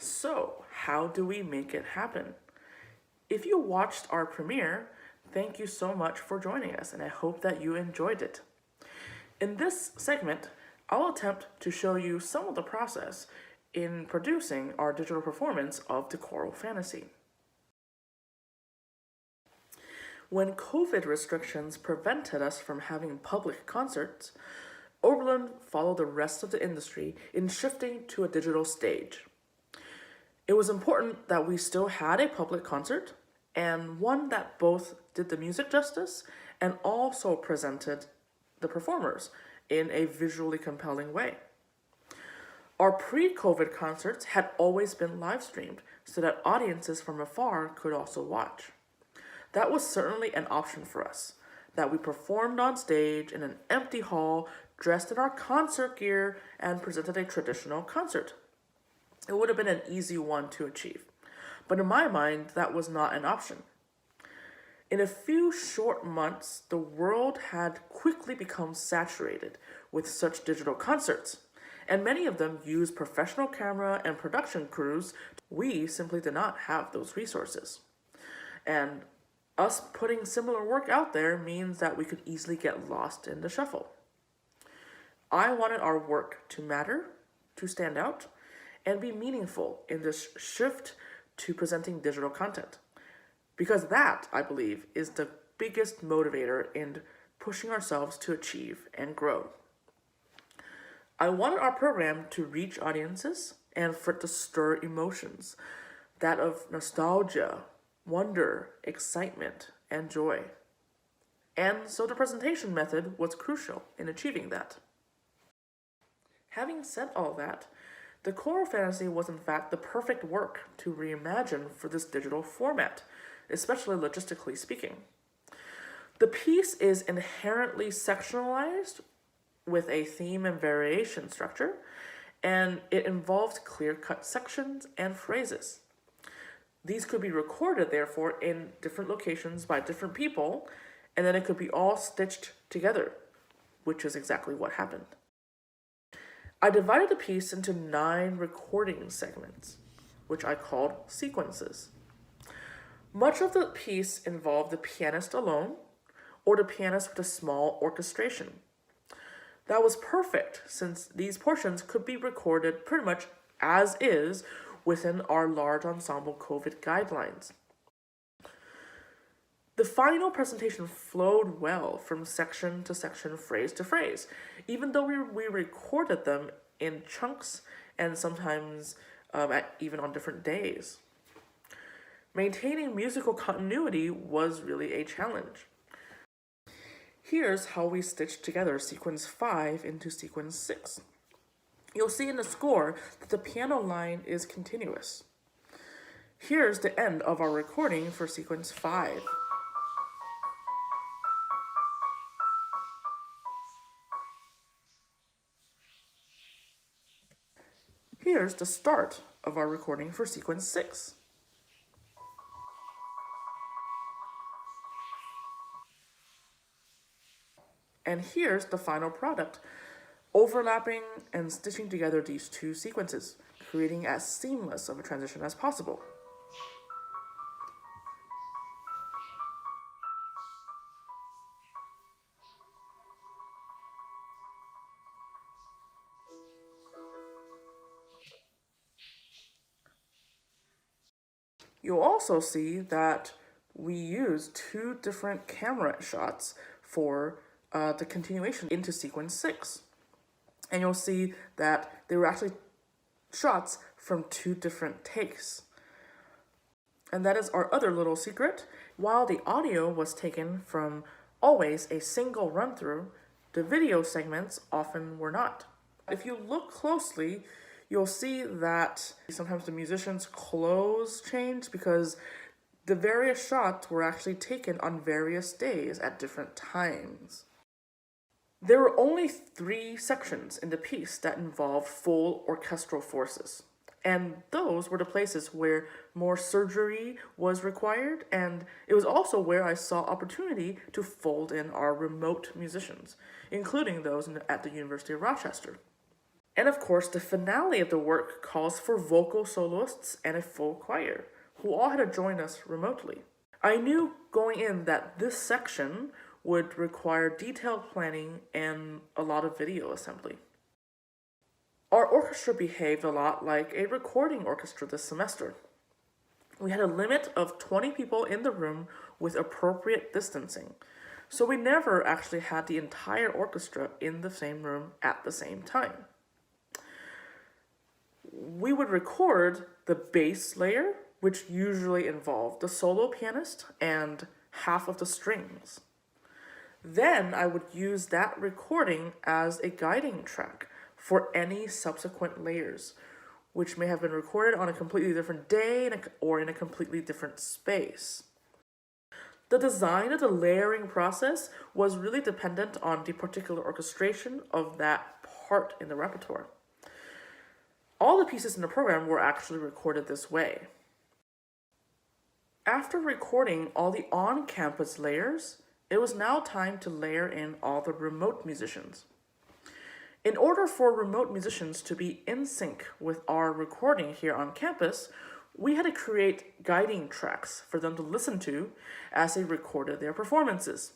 So, how do we make it happen? If you watched our premiere, thank you so much for joining us, and I hope that you enjoyed it. In this segment, I'll attempt to show you some of the process in producing our digital performance of the Choral Fantasy. When COVID restrictions prevented us from having public concerts, Oberlin followed the rest of the industry in shifting to a digital stage. It was important that we still had a public concert, and one that both did the music justice and also presented the performers in a visually compelling way. Our pre-COVID concerts had always been live streamed so that audiences from afar could also watch. That was certainly an option for us, that we performed on stage in an empty hall, dressed in our concert gear, and presented a traditional concert. It would have been an easy one to achieve. But in my mind, that was not an option. In a few short months, the world had quickly become saturated with such digital concerts, and many of them used professional camera and production crews. We simply did not have those resources. And us putting similar work out there means that we could easily get lost in the shuffle. I wanted our work to matter, to stand out, and be meaningful in this shift to presenting digital content. Because that, I believe, is the biggest motivator in pushing ourselves to achieve and grow. I wanted our program to reach audiences and for it to stir emotions, that of nostalgia, wonder, excitement, and joy. And so the presentation method was crucial in achieving that. Having said all that, the Choral Fantasy was in fact the perfect work to reimagine for this digital format, especially logistically speaking. The piece is inherently sectionalized with a theme and variation structure, and it involves clear-cut sections and phrases. These could be recorded, therefore, in different locations by different people, and then it could be all stitched together, which is exactly what happened. I divided the piece into 9 recording segments, which I called sequences. Much of the piece involved the pianist alone, or the pianist with a small orchestration. That was perfect, since these portions could be recorded pretty much as is within our large ensemble COVID guidelines. The final presentation flowed well from section to section, phrase to phrase, even though we recorded them in chunks and sometimes even on different days. Maintaining musical continuity was really a challenge. Here's how we stitched together sequence 5 into sequence 6. You'll see in the score that the piano line is continuous. Here's the end of our recording for sequence 5. Here's the start of our recording for sequence 6. And here's the final product, overlapping and stitching together these two sequences, creating as seamless of a transition as possible. You'll also see that we use 2 different camera shots for the continuation into sequence 6. And you'll see that they were actually shots from 2 different takes. And that is our other little secret. While the audio was taken from always a single run-through, the video segments often were not. If you look closely, you'll see that sometimes the musicians' clothes changed because the various shots were actually taken on various days at different times. There were only 3 sections in the piece that involved full orchestral forces, and those were the places where more surgery was required, and it was also where I saw opportunity to fold in our remote musicians, including those at the University of Rochester. And of course, the finale of the work calls for vocal soloists and a full choir, who all had to join us remotely. I knew going in that this section would require detailed planning and a lot of video assembly. Our orchestra behaved a lot like a recording orchestra this semester. We had a limit of 20 people in the room with appropriate distancing, so we never actually had the entire orchestra in the same room at the same time. We would record the bass layer, which usually involved the solo pianist and half of the strings. Then I would use that recording as a guiding track for any subsequent layers, which may have been recorded on a completely different day or in a completely different space. The design of the layering process was really dependent on the particular orchestration of that part in the repertoire. All the pieces in the program were actually recorded this way. After recording all the on-campus layers, it was now time to layer in all the remote musicians. In order for remote musicians to be in sync with our recording here on campus, we had to create guiding tracks for them to listen to as they recorded their performances.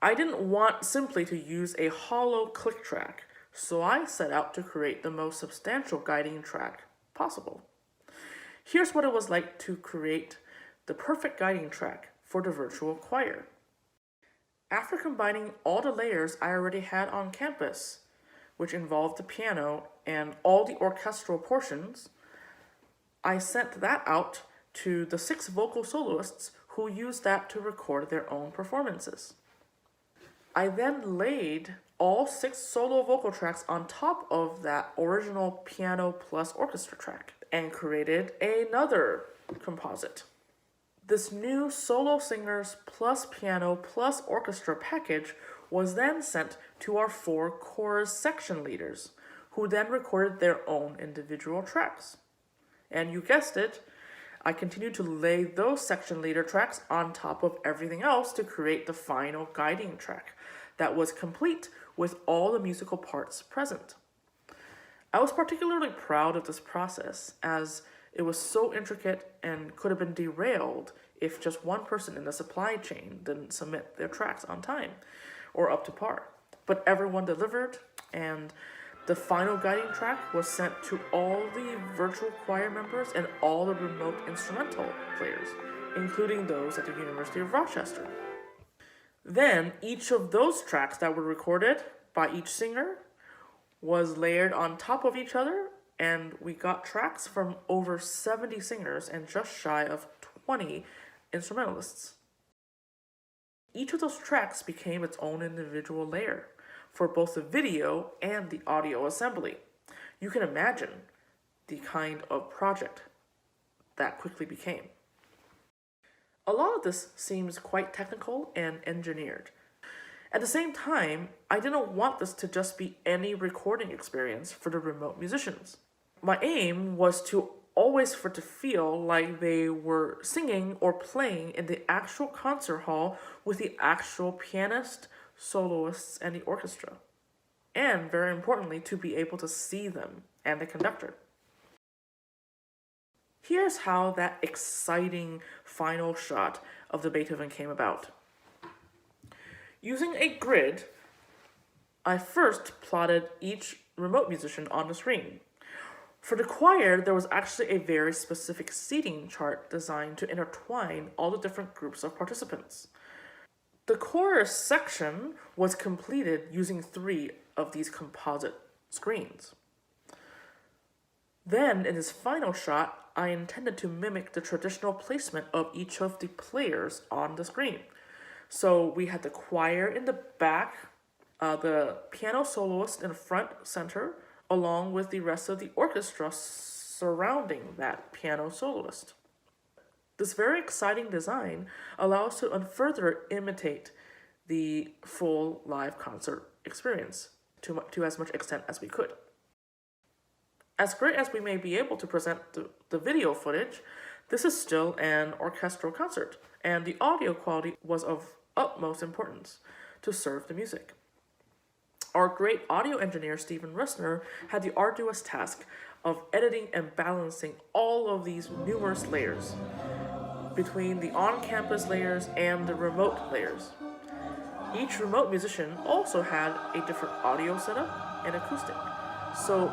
I didn't want simply to use a hollow click track, so I set out to create the most substantial guiding track possible. Here's what it was like to create the perfect guiding track for the virtual choir. After combining all the layers I already had on campus, which involved the piano and all the orchestral portions, I sent that out to the 6 vocal soloists who used that to record their own performances. I then laid all 6 solo vocal tracks on top of that original piano plus orchestra track and created another composite. This new solo singers plus piano plus orchestra package was then sent to our 4 chorus section leaders, who then recorded their own individual tracks. And you guessed it, I continued to lay those section leader tracks on top of everything else to create the final guiding track that was complete with all the musical parts present. I was particularly proud of this process, as it was so intricate and could have been derailed if just one person in the supply chain didn't submit their tracks on time or up to par. But everyone delivered, and the final guiding track was sent to all the virtual choir members and all the remote instrumental players, including those at the University of Rochester. Then each of those tracks that were recorded by each singer was layered on top of each other, and we got tracks from over 70 singers and just shy of 20 instrumentalists. Each of those tracks became its own individual layer for both the video and the audio assembly. You can imagine the kind of project that quickly became. A lot of this seems quite technical and engineered. At the same time, I didn't want this to just be any recording experience for the remote musicians. My aim was to always for it to feel like they were singing or playing in the actual concert hall with the actual pianist, soloists, and the orchestra. And very importantly, to be able to see them and the conductor. Here's how that exciting final shot of the Beethoven came about. Using a grid, I first plotted each remote musician on the screen. For the choir, there was actually a very specific seating chart designed to intertwine all the different groups of participants. The chorus section was completed using 3 of these composite screens. Then, in this final shot, I intended to mimic the traditional placement of each of the players on the screen. So we had the choir in the back, the piano soloist in the front center, along with the rest of the orchestra surrounding that piano soloist. This very exciting design allows us to further imitate the full live concert experience to as much extent as we could. As great as we may be able to present the video footage, this is still an orchestral concert, and the audio quality was of utmost importance to serve the music. Our great audio engineer, Stephen Rissner, had the arduous task of editing and balancing all of these numerous layers between the on-campus layers and the remote layers. Each remote musician also had a different audio setup and acoustic. So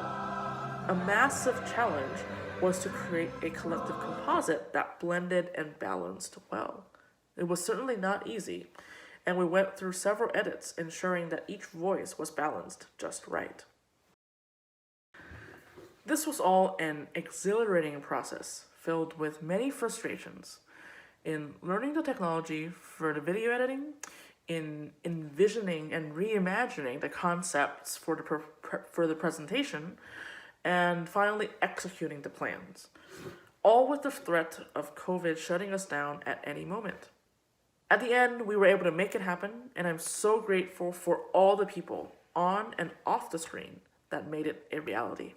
a massive challenge was to create a collective composite that blended and balanced well. It was certainly not easy, and we went through several edits ensuring that each voice was balanced just right. This was all an exhilarating process filled with many frustrations in learning the technology for the video editing, in envisioning and reimagining the concepts for the presentation, and finally executing the plans, all with the threat of COVID shutting us down at any moment. At the end, we were able to make it happen, and I'm so grateful for all the people on and off the screen that made it a reality.